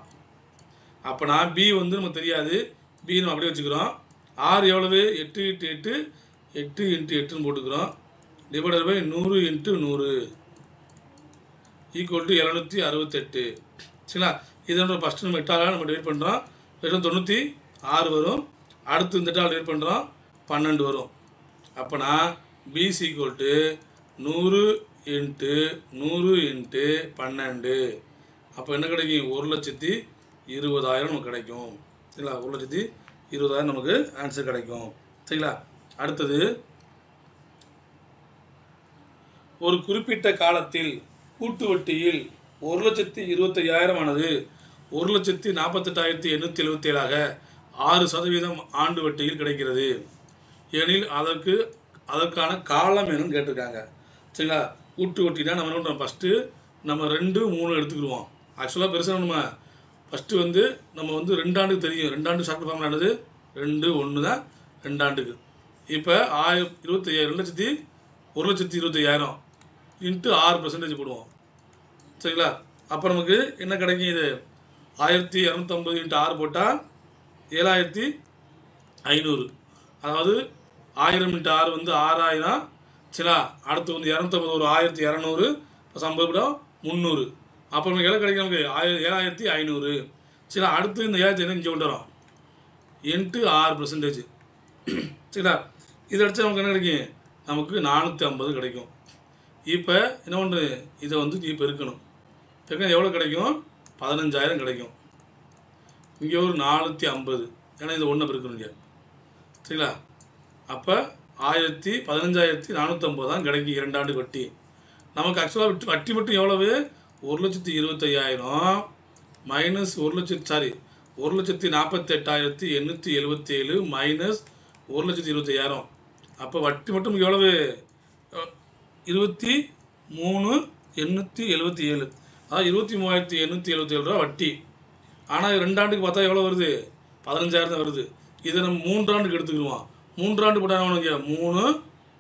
அப்போ நான் பி வந்து நமக்கு தெரியாது, பி நம்ம அப்படியே வச்சுக்கிறோம். ஆர் எவ்வளவு 8 × 8 8 × 8ன்னு போட்டுக்கிறோம், டிவைடட் பை 100 × 100 ஈக்குவல் டு 768 சரிங்களா. இது ஃபஸ்ட்டு நம்ம 8ஆல் நம்ம டிவைட் பண்ணுறோம், 96 வரும். அடுத்து இந்த 8ஆல் டிவைட் பண்ணுறோம் 12 வரும். அப்போனா பிசி ஈக்குவல் டு 100 × 100 × 12. அப்போ என்ன கிடைக்கும் 1,20,000 நமக்கு கிடைக்கும் சரிங்களா. 1,20,000 நமக்கு ஆன்சர் கிடைக்கும் சரிங்களா. அடுத்தது ஒரு குறிப்பிட்ட காலத்தில் கூட்டு வட்டியில் 1,25,000 ஆனது 1,48,877 6% ஆண்டு வட்டியில் கிடைக்கிறது எனில் அதற்கான காலம் என்னன்னு கேட்டிருக்காங்க சரிங்களா. கூட்டு வட்டினா நம்ம என்ன பண்ணுறோம், ஃபஸ்ட்டு நம்ம 2 3 எடுத்துக்கிடுவோம். ஆக்சுவலாக பெருசாக நம்ம ஃபஸ்ட்டு வந்து நம்ம வந்து 2 ஆண்டுக்கு தெரியும், 2 ஆண்டு ஷார்ட் ஃபார்ம் ஆனது 2 1 தான் 2 ஆண்டுக்கு. இப்போ 1,25,000 இன்ட்டு 6% போடுவோம் சரிங்களா. அப்போ நமக்கு என்ன கிடைக்கும், இது 1,250 × 6 போட்டால் 7,500. அதாவது 1000 × 6 வந்து 6,000 சரிங்களா. அடுத்து வந்து 250 ஒரு 1,200 50 300. அப்போ நமக்கு எவ்வளோ கிடைக்கும், நமக்கு 7,500 சரிங்களா. அடுத்து இந்த 7,500 இங்கே கொண்டு வரோம் இன்ட்டு 6% சரிங்களா. இதை அடிச்சா நமக்கு என்ன கிடைக்கும், நமக்கு 450 கிடைக்கும். இப்போ என்ன பண்ணுறது, இதை வந்து இப்போ இருக்கணும், எவ்வளோ கிடைக்கும் 15,000 கிடைக்கும். இங்கே ஒரு 450, ஏன்னா இந்த 1 இருக்கணும் இங்கே சரிங்களா. அப்போ 15,450 தான் கிடைக்கும் 2 ஆண்டு வட்டி. நமக்கு ஆக்சுவலாக வட்டி மட்டும் எவ்வளவு 1,25,000 மைனஸ் 1,48,877 மைனஸ் 1,20,000. அப்போ வட்டி மட்டும் எவ்வளவு 23,877, அதாவது 23,877 ரூபா வட்டி. ஆனால் 2 ஆண்டுக்கு பார்த்தா எவ்வளோ வருது 15,000 தான் வருது. இதை நம்ம 3 ஆண்டுக்கு எடுத்துக்கிடுவோம். 3 ஆண்டு போட்டால் இங்கே 3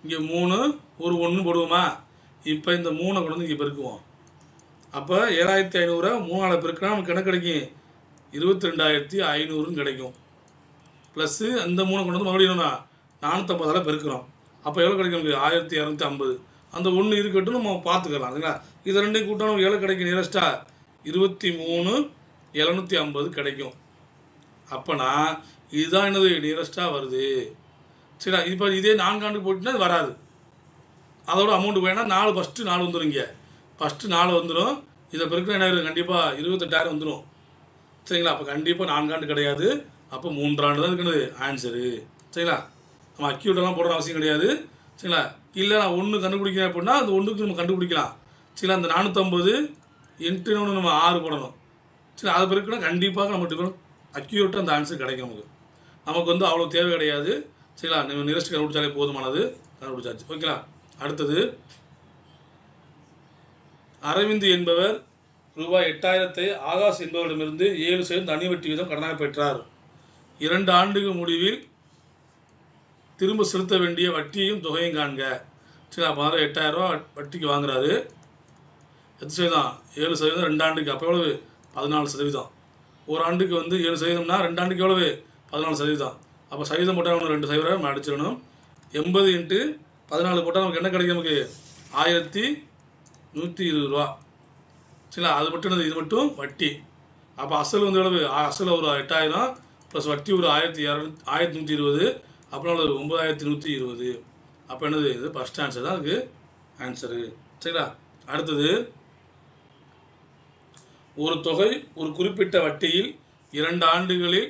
இங்கே 3 ஒரு 1 போடுவோமா. இப்போ இந்த 3 கொண்டு வந்து இங்கே பெருக்குவோம். அப்போ 7,500 3ஆல் பெருக்கினா நமக்கு என்ன கிடைக்கும் 22,500 கிடைக்கும். ப்ளஸ்ஸு அந்த 3 கொண்டு வந்து மறுபடியும் 450 பெருக்கிறோம். அப்போ எவ்வளோ கிடைக்கும் நமக்கு 1,250. அந்த 1 இருக்கட்டும் நம்ம பார்த்துக்கலாம் சரிங்களா. இதை ரெண்டையும் கூட்டம் நமக்கு எவ்வளோ கிடைக்கும் நியரஸ்ட்டாக 23,750 கிடைக்கும். அப்போனா இதுதான் என்னது நியரஸ்ட்டாக வருது சரிங்களா. இப்போ இதே 4 ஆண்டுக்கு போட்டுன்னா அது வராது. அதோட அமௌண்ட் வேணால் 4 ஃபஸ்ட்டு 4 வந்துடும், இங்கே ஃபஸ்ட்டு 4 வந்துடும். இதை பெருக்கினா என்ன ஆயிரும் கண்டிப்பாக 28,000 வந்துடும் சரிங்களா. அப்போ கண்டிப்பாக 4 ஆண்டு கிடையாது, அப்போ 3 ஆண்டு தான் இருக்கிறது ஆன்சரு சரிங்களா. நம்ம அக்யூட்டெல்லாம் போடுற அவசியம் கிடையாது. சரிங்களா? இல்லை நான் 1 கண்டுபிடிக்கிறேன் அப்படின்னா அந்த 1க்கு நம்ம கண்டுபிடிக்கலாம். சரிங்களா? அந்த 450 இன்ட்டு நம்ம 6 போடணும். சரி, அது பிறகுனா கண்டிப்பாக நமக்கு அக்யூரேட்டாக அந்த ஆன்சர் கிடைக்கும். நமக்கு வந்து அவ்வளோ தேவை கிடையாது. சரிங்களா? நீங்கள் நியரஸ்ட் கண்டுபிடிச்சாலே போதுமானது. கண்டுபிடிச்சாச்சு. ஓகேங்களா? அடுத்தது அரவிந்த் என்பவர் ரூபாய் 8000 ஆகாஷ் என்பவரிடமிருந்து 7% தனி வட்டி வீதம் கடனாக பெற்றார். 2 ஆண்டுகள் முடிவில் திரும்ப செலுத்த வேண்டிய வட்டியையும் தொகையும் காண்க. சரி, அப்போ 8000 ரூபா வட்டிக்கு வாங்குறாரு. எத்தனை சதவீதம்? 7%. 2 ஆண்டுக்கு அப்போ எவ்வளவு? 14%. ஒரு ஆண்டுக்கு வந்து 7%னா 2 ஆண்டுக்கு எவ்வளவு? 14%. அப்போ சதவீதம் போட்டால் நமக்கு 2 சதவீதம் நம்ம அடிச்சிடணும். 80 இன்ட்டு 14 போட்டால் நமக்கு என்ன கிடைக்கும்? நமக்கு 1120 ரூபா. சரிங்களா? அது மட்டும் என்னது? இது மட்டும் வட்டி. அப்போ அசல் வந்து எவ்வளவு? அசல் ஒரு 8000 ப்ளஸ் வட்டி ஒரு 1120. அப்புறம் 9120. அப்போ என்னது? இது ஃபர்ஸ்ட் ஆன்சர் தான் அதுக்கு ஆன்சரு. சரிங்களா? அடுத்தது ஒரு தொகை ஒரு குறிப்பிட்ட வட்டியில் 2 ஆண்டுகளில்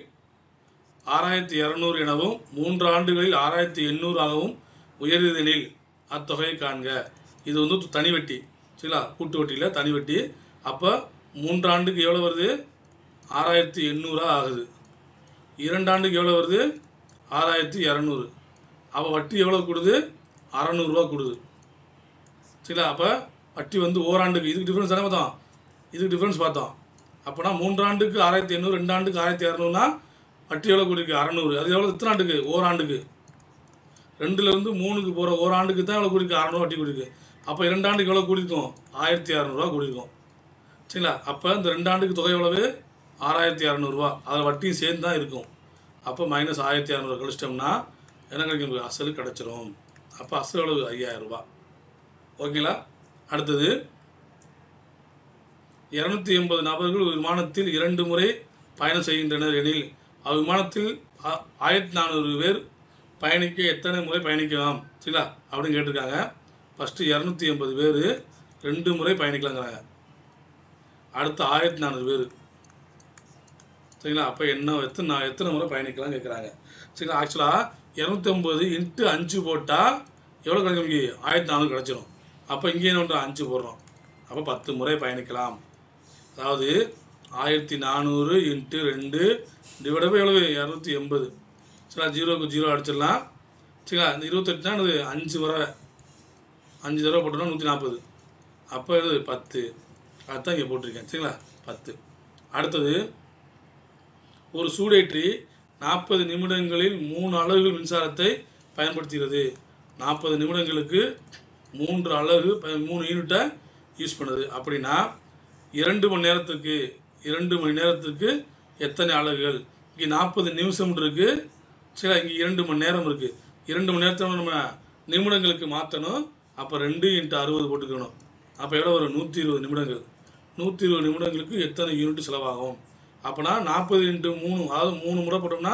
6200 எனவும் 3 ஆண்டுகளில் 6800 ஆகவும் உயர்ந்தெனில் அத்தொகையை காண்க. இது வந்து தனி வட்டி. சரிங்களா? கூட்டு வட்டியில் தனி வட்டி. அப்போ 3 ஆண்டுக்கு எவ்வளோ வருது? 6800 ஆகுது. 2 ஆண்டுக்கு எவ்வளோ வருது? 6200. அப்போ வட்டி எவ்வளோ கொடுது? 600 ரூபா கொடுது. சரிங்களா? அப்போ வட்டி வந்து ஓராண்டுக்கு இதுக்கு டிஃப்ரென்ஸ் தானே பார்த்தோம். இதுக்கு டிஃப்ரென்ஸ் பார்த்தோம். அப்போனா 3 ஆண்டுக்கு 6800, 2 ஆண்டுக்கு 1600னா வட்டி எவ்வளோ கூடியிருக்கு? 600. அது எவ்வளோ? எத்தனை ஆண்டுக்கு? ஓராண்டுக்கு. 2லேருந்து 3க்கு போகிற ஓராண்டுக்கு தான் எவ்வளோ கூடியிருக்கு? 600 வட்டி கூடியிருக்கு. அப்போ 2 ஆண்டுக்கு எவ்வளோ கூடியிருக்கும்? 1600 ரூபா கூடியிருக்கும். சரிங்களா? அப்போ இந்த 2 ஆண்டுக்கு தொகை எவ்வளவு? 6600 ரூபா. அதில் வட்டியும் சேர்ந்து தான் இருக்கும். அப்போ மைனஸ் 1600 கழிச்சிட்டோம்னா என்ன கிடைக்கும்? அசல் கிடச்சிரும். அப்போ அசல் எவ்வளவு? 5000 ரூபா. ஓகேங்களா? அடுத்தது 280 நபர்கள் ஒரு விமானத்தில் 2 முறை பயணம் செய்கின்றனர் எனில் அவ்விமானத்தில் 1400 பேர் பயணிக்க எத்தனை முறை பயணிக்கலாம்? சரிங்களா? அப்படின்னு கேட்டிருக்காங்க. ஃபஸ்ட்டு 280 பேர் 2 முறை பயணிக்கலாங்கிறாங்க. அடுத்து 1400 பேர். சரிங்களா? அப்போ எத்தனை முறை பயணிக்கலாம் கேட்குறாங்க. சரிங்களா? ஆக்சுவலாக 250 இன்ட்டு 5 போட்டால் எவ்வளோ கிடைக்கும்? இங்கே 1400 கிடச்சிரும். அப்போ இங்கே என்ன பண்ணுறோம்? 5 போடுறோம். அப்போ 10 முறை பயணிக்கலாம். அதாவது 1400 இன்ட்டு 2 டிவைட் பை எவ்வளவு? 280. சரிங்களா? 0க்கு 0 அடிச்சிடலாம். சரிங்களா? இந்த 28னா இது 5 முறை 5 தடவை போட்டோம்னா 140. அப்போ இது 10. அதுதான் இங்கே போட்டிருக்கேன். சரிங்களா? 10. அடுத்தது ஒரு சூடேற்றி 40 நிமிடங்களில் 3 அலகுகள் மின்சாரத்தை பயன்படுத்துகிறது. 40 நிமிடங்களுக்கு 3 அலகு 3 யூனிட்டை யூஸ் பண்ணுது. அப்படின்னா 2 மணி நேரத்துக்கு எத்தனை அலகுகள்? இங்கே 40 நிமிஷம் இருக்கு. சரி, இங்கே 2 மணி நேரம் இருக்கு. 2 மணி நேரத்தை நம்ம நிமிடங்களுக்கு மாற்றணும். அப்போ 2 × 60 போட்டுக்கணும். அப்போ எவ்வளோ வரும்? 120 நிமிடங்கள். 120 நிமிடங்களுக்கு எத்தனை யூனிட் செலவாகும்? அப்போனா 40 × 3, அதாவது 3 முறை போட்டோம்னா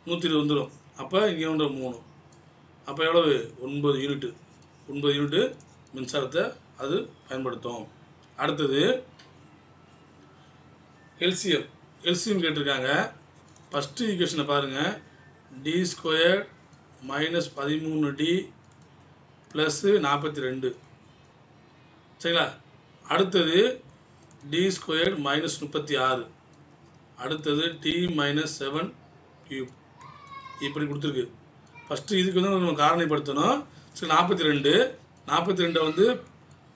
120 வந்துடும். அப்போ இங்கே ஒன்று 3. அப்போ எவ்வளவு? 9 யூனிட்டு. 9 யூனிட்டு மின்சாரத்தை அது பயன்படுத்தும். அடுத்தது எல்சிஎம் கேட்டிருக்காங்க. ஃபஸ்ட்டு ஈக்குவேஷனை பாருங்கள். d² - 13d + 42. சரிங்களா? அடுத்தது d² - 36. அடுத்தது t - 7³ இப்படி கொடுத்துருக்கு. ஃபஸ்ட்டு இதுக்கு வந்து நம்ம காரணிப்படுத்தணும். சரி, 42 வந்து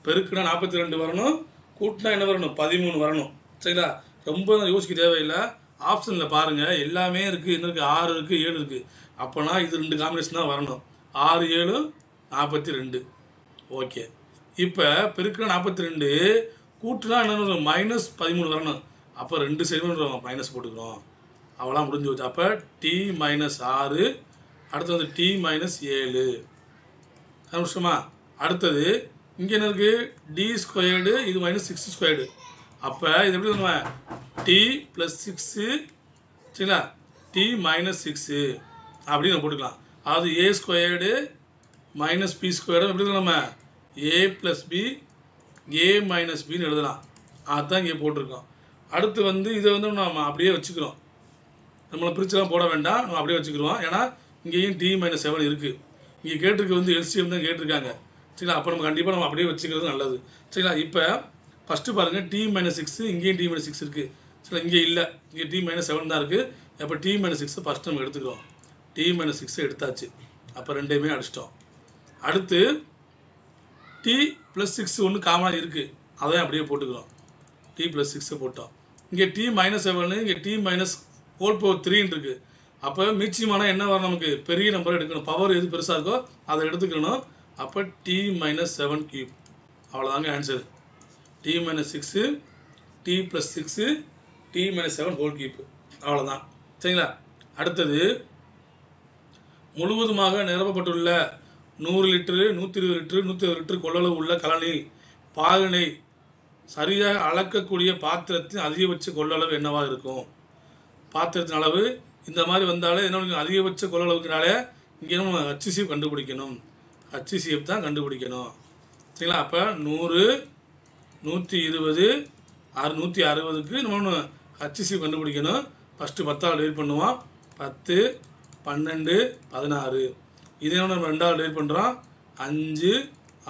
பெருக்குனா 42 வரணும், கூட்டினா என்ன வரணும்? 13 வரணும். சரிங்களா? ரொம்ப யோசிக்க தேவையில்லை. ஆப்ஷனில் பாருங்கள், எல்லாமே இருக்குது. என்ன இருக்குது? 6 இருக்குது, 7 இருக்குது. அப்போனா இது 2 காம்பினேஷன் தான் வரணும். 6, 7, 42. ஓகே. இப்போ பெருக்குனா 42, கூட்டுனா என்ன வரும்? -13 வரணும். அப்போ 2 சைடும் மைனஸ் போட்டுக்கிறோம். அவ்வளோ முடிஞ்சு வச்சு. அப்போ t - 6, அடுத்து வந்து t - 7. கண்டுபிடிச்சோமா? அடுத்தது இங்கே என்ன இருக்குது? d², இது -6². அப்போ இது எப்படி நம்ம t + 6, சரிங்களா? t - 6 அப்படின்னு நம்ம போட்டுக்கலாம். அதாவது a² - b² எப்படி நம்ம a + b a - bன்னு எழுதலாம். அதுதான் இங்கே போட்டிருக்கோம். அடுத்து வந்து இதை வந்து நம்ம அப்படியே வச்சுக்கிறோம். நம்மளை பிரிச்சுலாம் போட வேண்டாம், நம்ம அப்படியே வச்சுக்கிறோம். ஏன்னா இங்கேயும் டி மைனஸ் 7 இருக்குது. இங்கே கேட்டிருக்க வந்து எல்சிஎம் தான் கேட்டிருக்காங்க. சரிங்களா? அப்போ நம்ம கண்டிப்பாக நம்ம அப்படியே வச்சுக்கிறது நல்லது. சரிங்களா? இப்போ ஃபஸ்ட்டு பாருங்கள், டி மைனஸ் 6 இங்கேயும் டி மைனஸ் 6 இருக்குது. சரிங்களா? இங்கே இல்லை, இங்கே டி மைனஸ் 7 தான் இருக்குது. அப்போ டி மைனஸ் 6 ஃபஸ்ட்டு நம்ம எடுத்துக்கிறோம். டி மைனஸ் 6 எடுத்தாச்சு. அப்போ ரெண்டையுமே அடிச்சிட்டோம். அடுத்து டி ப்ளஸ் 6 ஒன்று காமனாக இருக்குது, அதையும் அப்படியே போட்டுக்கிறோம். டி ப்ளஸ் 6 போட்டோம். இங்கே டி மைனஸ் 7, இங்கே டி மைனஸ் ஹோல் பவர் 3 இருக்குது. அப்போ மீச்சியமான என்ன வரும், நமக்கு பெரிய நம்பர் எடுக்கணும். பவர் எது பெருசாக இருக்கோ அதை எடுத்துக்கணும். அப்போ டி மைனஸ் 7 கியூப். அவ்வளோதாங்க answer. T minus 6, T plus 6, T minus 7 whole cube. அவ்வளோதான். சரிங்களா? அடுத்தது முழுவதுமாக நிரப்பப்பட்டுள்ள 100 லிட்டரு, 120 லிட்டரு, 120 லிட்டர் கொள்ளளவு உள்ள கலனில் பாலினை சரியாக அளக்கக்கூடிய பாத்திரத்தின் அதிகபட்ச கொள்ளளவு என்னவாக இருக்கும்? பாத்திரத்தின் அளவு இந்த மாதிரி வந்தாலே என்ன, அதிகபட்ச கொள்ளளவுக்குனாலே இங்கே நம்ம HCF கண்டுபிடிக்கணும். HCF தான் கண்டுபிடிக்கணும். சரிங்களா? அப்போ 100, 120, 160க்கு நம்ம HCF கண்டுபிடிக்கணும். ஃபஸ்ட்டு 10ஆல் டிவைட் பண்ணுவோம். 10, 12, 16. இதே நம்ம 2ஆல் டிவைட் பண்ணுறோம். 5,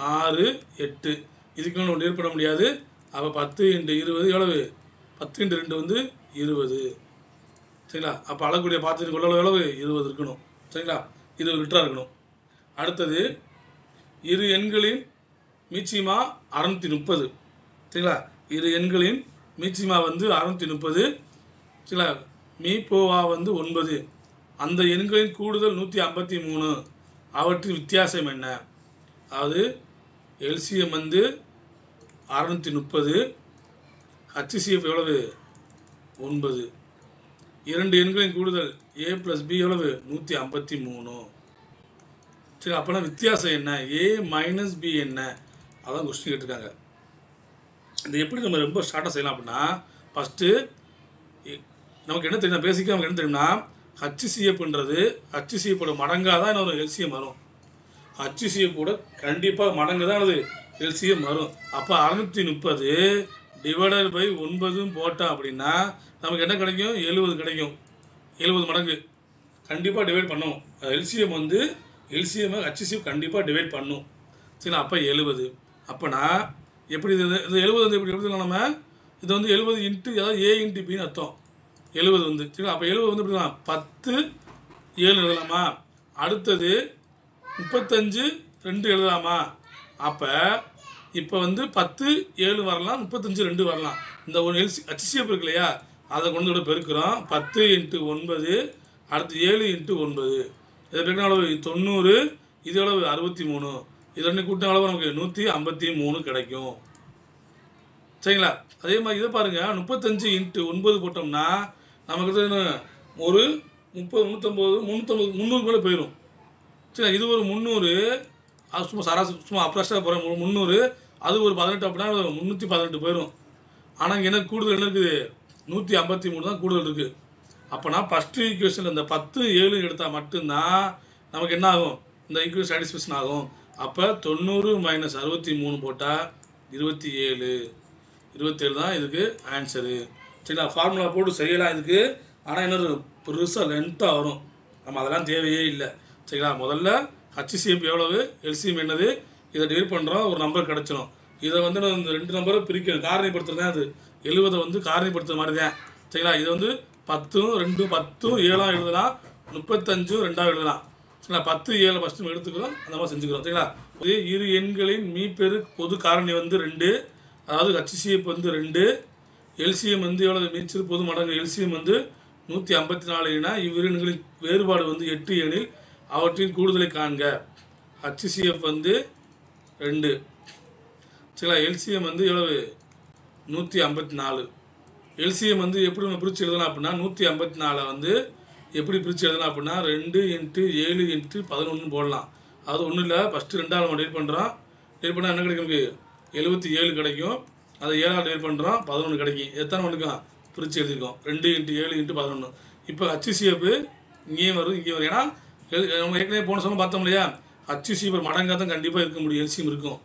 6, 8. இதுக்கு நம்ம டிவைட் பண்ண முடியாது. அப்போ 10 × 20 எவ்வளவு? 10 × 2 வந்து 20. சரிங்களா? அப்போ அளக்கூடிய பாத்திரத்தின் கொள்ளளவு எவ்வளவு? 20 இருக்கணும். சரிங்களா? 20 லிட்டராக இருக்கணும். அடுத்தது இரு எண்களின் மீச்சிமா 630. சரிங்களா? இரு எண்களின் மீச்சிமா வந்து 630. சரிங்களா? மீப்போவா வந்து 9. அந்த எண்களின் கூடுதல் 153. அவற்றின் வித்தியாசம் என்ன? அதாவது எல்சிஎம் வந்து 630, HCF எவ்வளவு? 9. இரண்டு எண்களின் கூடுதல் A + B எவ்வளவு? 153. சரி, அப்போனா வித்தியாசம் என்ன? A - B என்ன? அதான் கொஸ்டின் கேட்டிருக்காங்க. இது எப்படி நம்ம ரொம்ப ஷார்ட்டாக செய்யலாம் அப்படின்னா, ஃபஸ்ட்டு நமக்கு என்ன தெரியும், பேசிக்காக நமக்கு என்ன தெரியும்னா, HCFன்றது HCFோட மடங்காக தான் ஒரு எல்சிஎம் வரும். HCF கூட கண்டிப்பாக மடங்கு தான் அது எல்சிஎம் வரும். அப்போ 630 ÷ 9 போட்டோம் அப்படின்னா நமக்கு என்ன கிடைக்கும்? 70 கிடைக்கும். 70 மடங்கு கண்டிப்பாக டிவைட் பண்ணும். எல்சிஎம் வந்து எல்சிஎம் HCF கண்டிப்பாக டிவைட் பண்ணும். சரிங்களா? அப்போ 70. அப்போனா எப்படி இது 70 வந்து எப்படி எடுத்துக்கலாம் நம்ம? இது வந்து 70 இன்ட்டு அதாவது A × Bன்னு அர்த்தம். 70 வந்து சரிங்களா? அப்போ 70 வந்து எப்படிலாம் 10, 7 எழுதலாமா? அடுத்தது 35, 2 எழுதலாமா? அப்போ இப்போ வந்து 10, 7 வரலாம், 35, 2 வரலாம். இந்த ஒரு HCF இருக்கு இல்லையா, அதை கொண்டு கூட பெருக்கிறோம். 10 × 9, அடுத்து 7 × 9. இதை பெருக்கின அளவு 90, இது அளவு 63. இது ரெண்டு கூட்டம் அளவு நமக்கு 153 கிடைக்கும். சரிங்களா? அதே மாதிரி இதை பாருங்க, 35 × 9 போட்டோம்னா நமக்கு ஒரு 30, 150, 300 மேலே போயிடும். சரி, இது ஒரு 300, அது சும்மா சராசரி சும்மா அப்ராக்சிமேட்டாக போகிறோம். 300, அது ஒரு 18 அப்படின்னா 318 போயிடும். ஆனால் இங்கே என்ன கூடுதல் என்ன இருக்குது? 153 தான் கூடுதல் இருக்குது. அப்போனா ஃபஸ்ட்டு ஈக்குவேஷன் இந்த 10, 7 எடுத்தால் மட்டும்தான் நமக்கு என்ன ஆகும்? இந்த ஈக்குவேஷன் சாட்டிஸ்ஃபேக்ஷன் ஆகும். அப்போ 90 - 63 போட்டால் 27. 27 தான் இதுக்கு ஆன்சரு. சரிங்களா? ஃபார்முலா போட்டு செய்யலாம் இதுக்கு. ஆனால் என்ன பெருசாக லென்த்தாக வரும். நம்ம அதெல்லாம் தேவையே இல்லை. சரிங்களா? முதல்ல HCF எவ்வளவு, எல்சிஎம் என்னது, இதை டிவைட் பண்ணுறோம், ஒரு நம்பர் கிடச்சிடும். இதை வந்து இந்த 2 நம்பரை பிரிக்கணும், காரணிப்படுத்துறது தான் அது. 70 வந்து காரணிப்படுத்துற மாதிரி தான். சரிங்களா? இது வந்து 10, 2, 10, 7 எழுதலாம், 35, 2 எழுதலாம். சரிங்களா? 10, 7 ஃபஸ்ட்டு எடுத்துக்கிறோம், அந்த மாதிரி செஞ்சுக்கிறோம். சரிங்களா? இதே இரு எண்களின் மீப்பெரு பொது காரணி வந்து 2, அதாவது HCF வந்து 2, எல்சிஎம் வந்து எவ்வளவு? மீச்சிறு பொது மடங்கு எல்சிஎம் வந்து 154. இவ்விரு எண்களின் வேறுபாடு வந்து 8 எனில் அவற்றின் கூடுதலை காண்க. HCF வந்து 2. சரிங்களா? எல்சிஎம் வந்து எவ்வளவு? 154. எல்சிஎம் வந்து எப்படி நம்ம பிரித்து எழுதலாம் அப்படின்னா, 154 வந்து எப்படி பிரித்து எழுதலாம் அப்படின்னா 2 × 7 × 11 போடலாம். அது ஒன்றும் இல்லை, ஃபஸ்ட்டு 2ஆல் நம்ம டிவைட் பண்ணுறோம். டிவைட் பண்ணால் என்ன கிடைக்கும்? நமக்கு 77 கிடைக்கும். அதை 7ஆல் டிவைட் பண்ணுறோம், 11 கிடைக்கும். எத்தனை ஒன்றுக்கும் பிரித்து எழுதிருக்கோம்? 2 × 7 × 11. இப்போ HCF இங்கேயும் வரும், இங்கேயும் வரும். ஏன்னா நம்ம ஏற்கனவே போன சமயம் பார்த்தோம் இல்லையா, HCF மடங்காக தான் கண்டிப்பாக இருக்க முடியும், எல்சிஎம் இருக்கும்.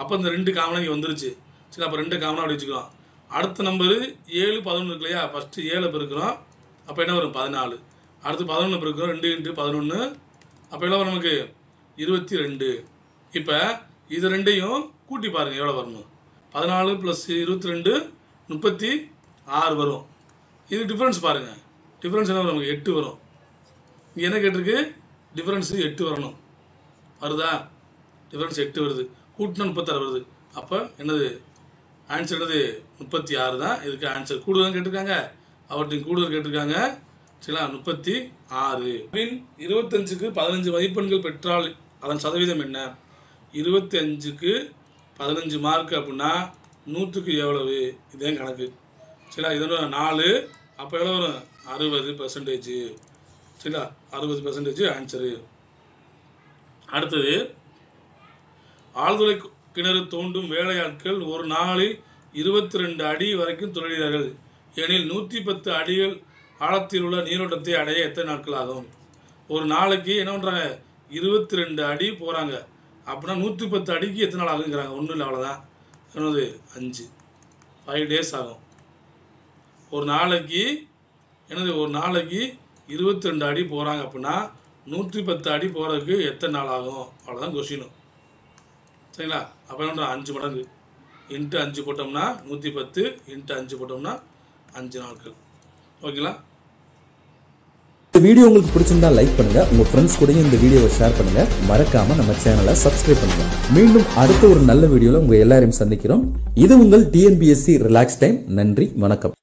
அப்போ இந்த 2 காமனாக இங்கே வந்துருச்சு. சரி, அப்போ 2 காமனாக அப்படி வச்சுக்கிறோம். அடுத்த நம்பரு 7, 11 இருக்கு இல்லையா, ஃபஸ்ட்டு 7 பெருக்கிறோம். அப்போ என்ன வரும்? 14. அடுத்து 11 பெருக்கிறோம், 2 × 11 அப்போ எவ்வளோ வரும் நமக்கு 22. இப்போ இது ரெண்டையும் கூட்டி பாருங்கள் எவ்வளோ வரணும். 14 + 22 36 வரும். இது டிஃப்ரென்ஸ் பாருங்கள். டிஃப்ரென்ஸ் என்ன வரும் நமக்கு 8 வரும். இங்கே என்ன கேட்டிருக்கு, டிஃப்ரென்ஸு 8 வரணும். வருதா? டிஃப்ரென்ஸ் 8 வருது, கூட்டினா 36 வருது. அப்போ என்னது ஆன்சர் என்னது 36 தான் இதுக்கு ஆன்சர். கூடுதல் கேட்டிருக்காங்க, அவற்றின் கூடுதல் கேட்டிருக்காங்க. சரிங்களா? 36. 25க்கு 15 மதிப்பெண்கள் பெற்றால் அதன் சதவீதம் என்ன? 25க்கு 15 மார்க் அப்படின்னா 100க்கு எவ்வளவு? இதே கணக்கு. சரிங்களா? இதோட 4. அப்போ எவ்வளோ வரும்? 60%. சரிங்களா? 60% ஆன்சரு. அடுத்தது, ஆழ்துளை கிணறு தோண்டும் வேலையாட்கள் ஒரு நாளில் 22 அடி வரைக்கும் தொழிலாளர்கள் எனில் 110 அடிகள் ஆழத்தில் உள்ள நீரோட்டத்தை அடைய எத்தனை நாட்கள் ஆகும்? ஒரு நாளைக்கு என்ன பண்ணுறாங்க, 22 அடி போகிறாங்க அப்படின்னா 110 அடிக்கு எத்தனை நாள் ஆகுங்கிறாங்க. ஒன்றும் இல்லை, அவ்வளோதான். என்னது 5 days ஆகும். ஒரு நாளைக்கு என்னது, ஒரு நாளைக்கு 22 அடி போகிறாங்க அப்படின்னா 110 அடி போகிறதுக்கு எத்தனை நாள் ஆகும்? அவ்வளோதான் கொஸ்டின். சரிங்களா? அப்போ என்ன 5 மடங்கு இன்ட்டு 5 போட்டோம்னா 110 இன்ட்டு 5 போட்டோம்னா 5 நாட்கள். ஓகேங்களா? இந்த வீடியோ உங்களுக்கு பிடிச்சிருந்தா லைக் பண்ணுங்க, உங்க ஃப்ரெண்ட்ஸ் கூடயும் இந்த வீடியோவை ஷேர் பண்ணுங்க, மறக்காம நம்ம சேனலை சப்ஸ்கிரைப் பண்ணுங்க. மீண்டும் அடுத்த ஒரு நல்ல வீடியோல உங்க எல்லாரையும் சந்திக்கிறோம். இது உங்கள் டிஎன்பிஎஸ்சி ரிலாக்ஸ் டைம். நன்றி, வணக்கம்.